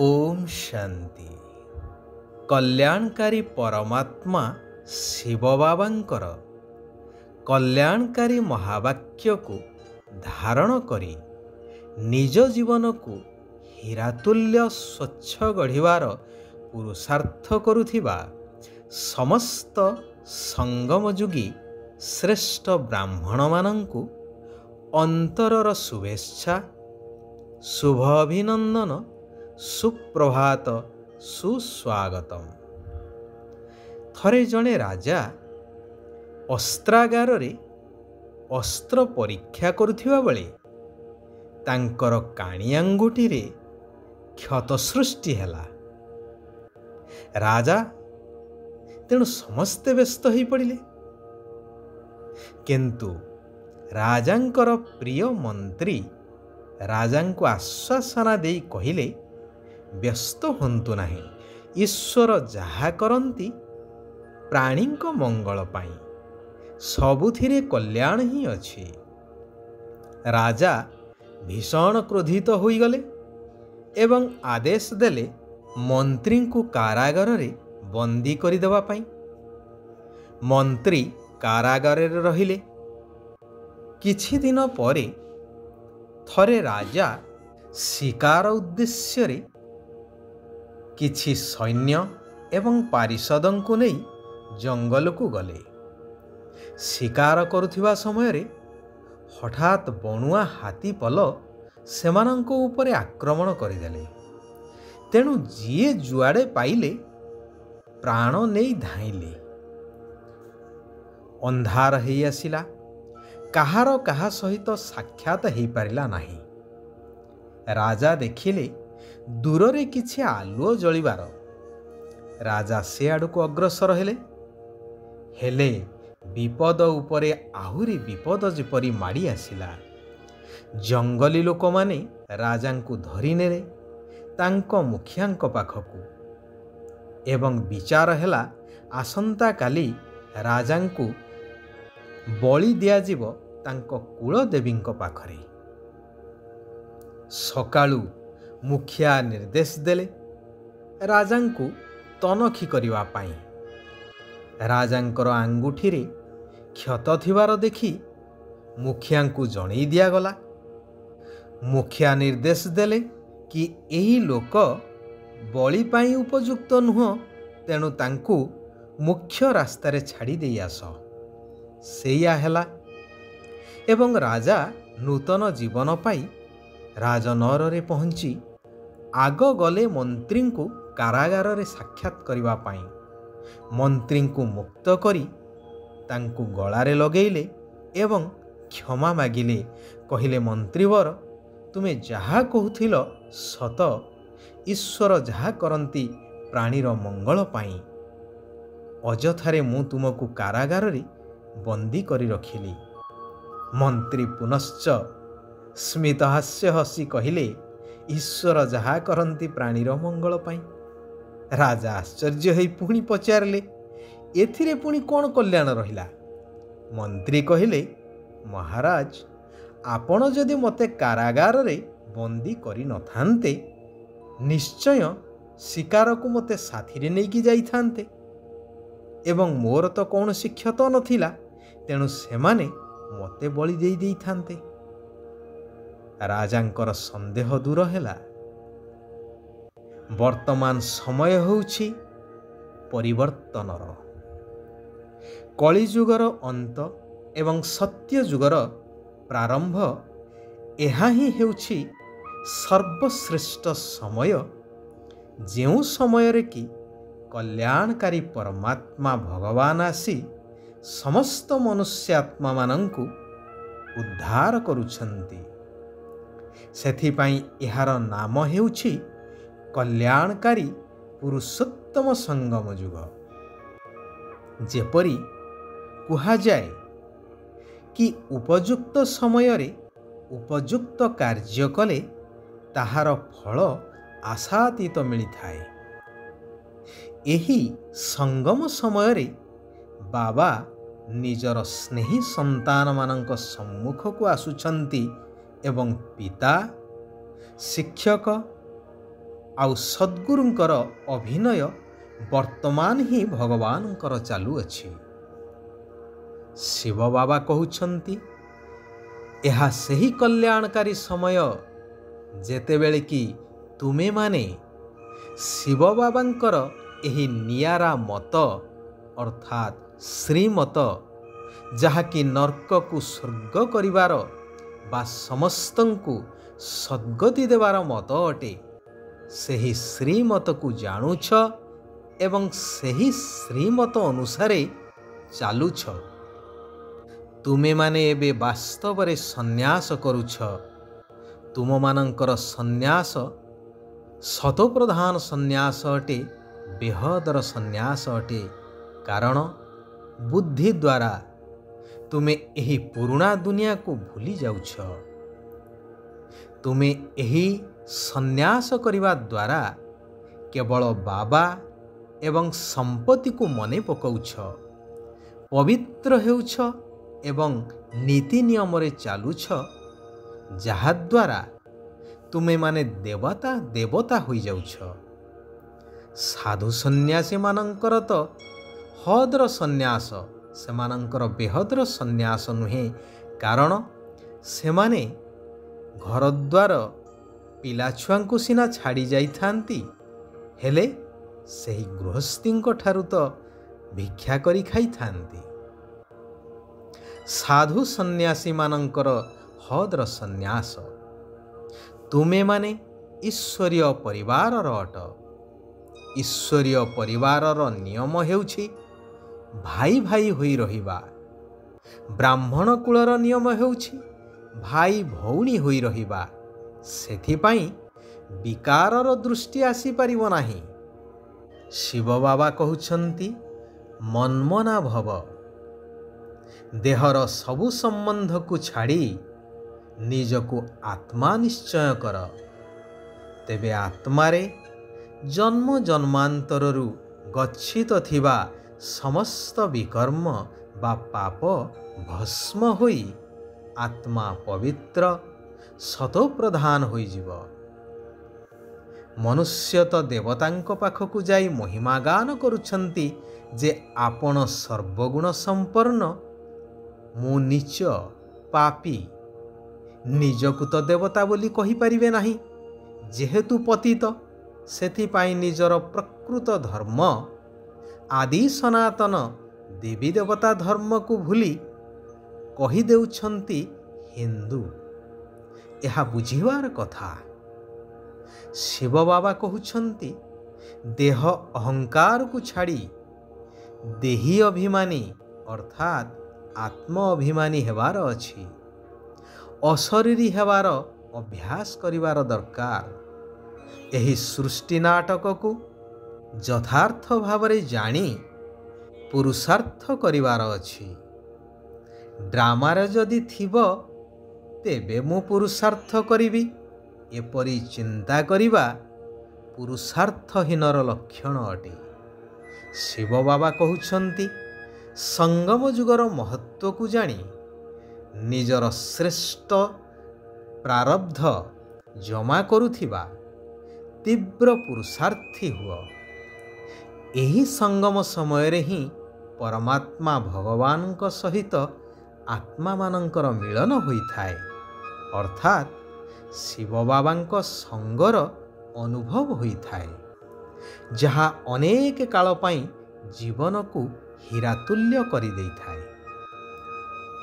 ओम शांति। कल्याणकारी परमात्मा शिव बाबांकर कल्याणकारी महावाक्य को धारण करी निज जीवन को हीरातुल्य स्वच्छ गढ़िवार पुरुषार्थ करुथिबा समस्त संगमयुगी श्रेष्ठ ब्राह्मण मानंकु अंतरर शुभेच्छा, शुभ अभिनंदन, सुप्रभात, सुस्वागतम। थरे जणे राजा अस्त्रागार रे अस्त्र परीक्षा करुथिबा बेले तांकर काणी आंगुठी रे क्षत सृष्टि हैला। राजा तेणु समस्ते व्यस्त हो पड़िले, किंतु राजांकर प्रिय मंत्री राजांको आश्वासना देई कहिले, व्यस्त होंतु नाही, ईश्वर जहा करंती प्राणींको मंगल पाई, सबुथिरे कल्याण ही अछि। राजा भीषण क्रोधित होई गले एवं आदेश देले मंत्री को कारागार रे बंदी करि देबा पाई। मंत्री कारागार रे रहिले। किछि दिन परे थरे राजा शिकार उद्देश्य रे किछि सैन्य एवं पारिषदों को नहीं जंगल को गले। शिकार करुथिबा समय रे हठात बणुआ हाथी पल सेमानंको उपरे आक्रमण करिदेले। तेणु जिए जुआड़े पाइले प्राण नहीं धाइले। अंधार हेई आसिला, काहार काहा सहित साक्षात हेई पारिला नाही। राजा देखिले दूर रे किछि आलुओ जलिबार। राजा से आड़ को अग्रसर हेले विपद उपरे आहुरी विपद जेपरी माड़ी आसिला। जंगली लोक माने राजांकु धरि नेले तांको मुखियांको पाखकु एवं विचार हेला आसंता काली राजांकु बलि दियाजिब तांको कुलदेवींको पाखरे। सकाळु मुखिया निर्देश देले राजांकु तनखी करिवा पाई। राजांकर आंगुठी रे क्षत थिबार देखि मुखियांकु जणई दिया गला। मुखिया निर्देश देले कि एही लोक बलि पाई उपयुक्त नुह, तेणु तांकु मुख्य रास्तारे छाड़ी देई आस। सेया हेला एवं राजा नूतन जीवन पाई राजनगर रे पहुंची आग गले मंत्री को कारागार रे साक्षात करिवा पाई। मंत्री को मुक्त करी तांकु गलारे लगेइले एवं क्षमा मागिले। कहिले मंत्रीवर, तुमे जहा कहूथिल सत, ईश्वर जहा करंती प्राणीर मंगल पाई। अजथारे मु तुमको कारागार रे बंदी करी रखिली। मंत्री पुनश्च स्मित हास्य हसी कहिले, ईश्वर जहा करंती प्राणीर मंगल पाई। राजा आश्चर्य होई पुणी पचारिले, एथिरे पुणी कौन कल्याण रहिला? मंत्री कहिले, महाराज, आपण जदि मते कारागार रे बंदी करी न थांते, निश्चय शिकार को मते साथी रे नेकी जाई थांते एवं मोर तो कौनसी क्षत नथिला, तेणु सेमाने मते बलि देई देई थांते। राजांकर संदेह दूर हैला। वर्तमान समय होउछि परिवर्तनर। कलिजुगर अंत एवं सत्य जुगर प्रारंभ एहा ही हेउछि सर्वश्रेष्ठ समय, जेउ समय रे कि कल्याणकारी परमात्मा भगवान आसी समस्त मनुष्यात्मा मानंकु उद्धार करुछंती। सेथिपाई एहार नाम हेउछि कल्याणकारी पुरुषोत्तम संगम युग। जेपरी कुहा जाए कि उपयुक्त समय रे उपयुक्त कार्य कले ताहार फल आशातीत मिली थाए। एही संगम समय रे बाबा निजर स्नेही संतान मानक सम्मुख को आसुछंती एवं पिता, शिक्षक ଆଉ ସଦ୍ଗୁରୁଙ୍କର ଅଭିନୟ ବର୍ତ୍ତମାନ ହିଁ ଭଗବାନଙ୍କର ଚାଲୁଅଛି। ଶିବ ବାବା କହୁଛନ୍ତି, ଏହା ସେହି କଲ୍ୟାଣକାରୀ ସମୟ ଯେତେବେଳେ କି ତୁମେମାନେ ଶିବ ବାବାଙ୍କର ଏହି ନିଆରା ମତ ଅର୍ଥାତ୍ ଶ୍ରୀମତ, ଯାହାକି ନର୍କକୁ ସ୍ୱର୍ଗ କରିବାର ବା ସମସ୍ତଙ୍କୁ ସଦ୍ଗତି ଦେବାର ମତ ଅଟେ, ସେହି ଶ୍ରୀମତକୁ ଜାଣୁଛ ଏବଂ ସେହି ଶ୍ରୀମତ ଅନୁସାରେ ଚାଲୁଛ। ତୁମେମାନେ ଏବେ ବାସ୍ତବରେ ସନ୍ନ୍ୟାସ କରୁଛ। ତୁମମାନଙ୍କର ସନ୍ନ୍ୟାସ ଶତପ୍ରଧାନ ସନ୍ନ୍ୟାସ ଅଟେ, ବେହଦର ସନ୍ନ୍ୟାସ ଅଟେ। କାରଣ ବୁଦ୍ଧି ଦ୍ୱାରା ତୁମେ ଏହି ପୁରୁଣା ଦୁନିଆକୁ ଭୁଲି ଯାଉଛ। ତୁମେ ଏହି ସନ୍ନ୍ୟାସ କରିବା ଦ୍ୱାରା କେବଳ ବାବା ଏବଂ ସମ୍ପତ୍ତିକୁ ମନେ ପକାଉଛ, ପବିତ୍ର ହେଉଛ ଏବଂ ନୀତି ନିୟମରେ ଚାଲୁଛ, ଯାହାଦ୍ୱାରା ତୁମେମାନେ ଦେବତା ହୋଇଯାଉଛ। ସାଧୁ ସନ୍ନ୍ୟାସୀମାନଙ୍କର ତ ହଦର ସନ୍ନ୍ୟାସ, ସେମାନଙ୍କର ବେହଦର ସନ୍ନ୍ୟାସ ନୁହେଁ। କାରଣ ସେମାନେ ଘରଦ୍ୱାର ପିଲାଛୁଆଙ୍କୁ ସିନା ଛାଡ଼ି ଯାଇଥାନ୍ତି, ହେଲେ ସେହି ଗୃହସ୍ଥୀଙ୍କ ଠାରୁ ତ ଭିକ୍ଷା କରି ଖାଇଥାନ୍ତି। ସାଧୁ ସନ୍ନ୍ୟାସୀମାନଙ୍କର ହଦର ସନ୍ନ୍ୟାସ। ତୁମେମାନେ ଈଶ୍ୱରୀୟ ପରିବାରର ଅଟ। ଈଶ୍ୱରୀୟ ପରିବାରର ନିୟମ ହେଉଛି ଭାଇ ଭାଇ ହୋଇ ରହିବା। ବ୍ରାହ୍ମଣ କୁଳର ନିୟମ ହେଉଛି ଭାଇ ଭଉଣୀ ହୋଇ ରହିବା। ସେଥିପାଇଁ ବିକାରର ଦୃଷ୍ଟି ଆସିପାରିବ ନାହିଁ। ଶିବ ବାବା କହୁଛନ୍ତି, ମନ୍ମନା ଭବ। ଦେହର ସବୁ ସମ୍ବନ୍ଧକୁ ଛାଡ଼ି ନିଜକୁ ଆତ୍ମା ନିଶ୍ଚୟ କର। ତେବେ ଆତ୍ମାରେ ଜନ୍ମ ଜନ୍ମାନ୍ତରରୁ ଗଚ୍ଛିତ ଥିବା ସମସ୍ତ ବିକର୍ମ ବା ପାପ ଭସ୍ମ ହୋଇ ଆତ୍ମା ପବିତ୍ର ଶତପ୍ରଧାନ ହୋଇଯିବ। ମନୁଷ୍ୟ ତ ଦେବତାଙ୍କ ପାଖକୁ ଯାଇ ମହିମା ଗାନ କରୁଛନ୍ତି ଯେ ଆପଣ ସର୍ବଗୁଣ ସମ୍ପନ୍ନ, ମୁଁ ନୀଚ ପାପୀ। ନିଜକୁ ତ ଦେବତା ବୋଲି କହିପାରିବେ ନାହିଁ, ଯେହେତୁ ପତିତ। ସେଥିପାଇଁ ନିଜର ପ୍ରକୃତ ଧର୍ମ ଆଦି ସନାତନ ଦେବୀ ଦେବତା ଧର୍ମକୁ ଭୁଲି କହିଦେଉଛନ୍ତି ହିନ୍ଦୁ। ଏହା ବୁଝିବାର କଥା। ଶିବ ବାବା କହୁଛନ୍ତି, ଦେହ ଅହଙ୍କାରକୁ ଛାଡ଼ି ଦେହୀ ଅଭିମାନୀ ଅର୍ଥାତ୍ ଆତ୍ମ ଅଭିମାନୀ ହେବାର ଅଛି। ଅଶରୀରୀ ହେବାର ଅଭ୍ୟାସ କରିବାର ଦରକାର। ଏହି ସୃଷ୍ଟି ନାଟକକୁ ଯଥାର୍ଥ ଭାବରେ ଜାଣି ପୁରୁଷାର୍ଥ କରିବାର ଅଛି। ଡ୍ରାମାରେ ଯଦି ଥିବ, ତେବେ ମୁଁ ପୁରୁଷାର୍ଥ କରିବି, ଏପରି ଚିନ୍ତା କରିବା ପୁରୁଷାର୍ଥହୀନର ଲକ୍ଷଣ ଅଟେ। ଶିବ ବାବା କହୁଛନ୍ତି, ସଙ୍ଗମ ଯୁଗର ମହତ୍ତ୍ୱକୁ ଜାଣି ନିଜର ଶ୍ରେଷ୍ଠ ପ୍ରାରବ୍ଧ ଜମା କରୁଥିବା ତୀବ୍ର ପୁରୁଷାର୍ଥୀ ହୁଅ। ଏହି ସଙ୍ଗମ ସମୟରେ ହିଁ ପରମାତ୍ମା ଭଗବାନଙ୍କ ସହିତ ଆତ୍ମାମାନଙ୍କର ମିଳନ ହୋଇଥାଏ, ଅର୍ଥାତ୍ ଶିବ ବାବାଙ୍କ ସଙ୍ଗର ଅନୁଭବ ହୋଇଥାଏ, ଯାହା ଅନେକ କାଳ ପାଇଁ ଜୀବନକୁ ହୀରାତୁଲ୍ୟ କରିଦେଇଥାଏ।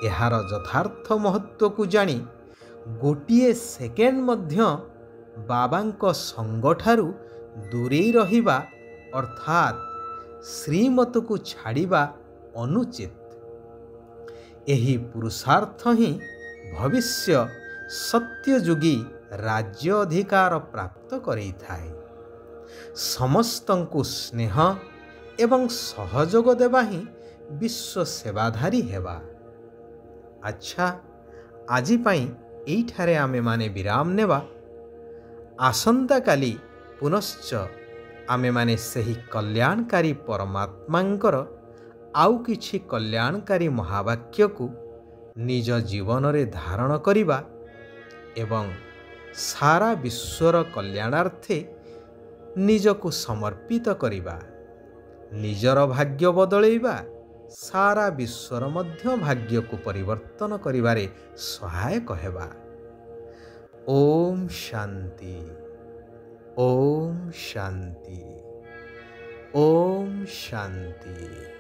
ଏହାର ଯଥାର୍ଥ ମହତ୍ତ୍ୱକୁ ଜାଣି ଗୋଟିଏ ସେକେଣ୍ଡ ମଧ୍ୟ ବାବାଙ୍କ ସଙ୍ଗଠାରୁ ଦୂରେଇ ରହିବା ଅର୍ଥାତ୍ ଶ୍ରୀମତକୁ ଛାଡ଼ିବା ଅନୁଚିତ। ଏହି ପୁରୁଷାର୍ଥ ହିଁ ଭବିଷ୍ୟ ସତ୍ୟଯୁଗୀ ରାଜ୍ୟ ଅଧିକାର ପ୍ରାପ୍ତ କରେଇଥାଏ। ସମସ୍ତଙ୍କୁ ସ୍ନେହ ଏବଂ ସହଯୋଗ ଦେବା ହିଁ ବିଶ୍ୱ ସେବାଧାରୀ ହେବା। ଆଚ୍ଛା, ଆଜି ପାଇଁ ଏଇଠାରେ ଆମେମାନେ ବିରାମ ନେବା। ଆସନ୍ତାକାଲି ପୁନଶ୍ଚ ଆମେମାନେ ସେହି କଲ୍ୟାଣକାରୀ ପରମାତ୍ମାଙ୍କର ଆଉ କିଛି କଲ୍ୟାଣକାରୀ ମହାବାକ୍ୟକୁ ନିଜ ଜୀବନରେ ଧାରଣ କରିବା ଏବଂ ସାରା ବିଶ୍ୱର କଲ୍ୟାଣାର୍ଥେ ନିଜକୁ ସମର୍ପିତ କରିବା, ନିଜର ଭାଗ୍ୟ ବଦଳେଇବା ସାରା ବିଶ୍ୱର ମଧ୍ୟ ଭାଗ୍ୟକୁ ପରିବର୍ତ୍ତନ କରିବାରେ ସହାୟକ ହେବା। ଓମ୍ ଶାନ୍ତି, ଓମ୍ ଶାନ୍ତି, ଓମ୍ ଶାନ୍ତି।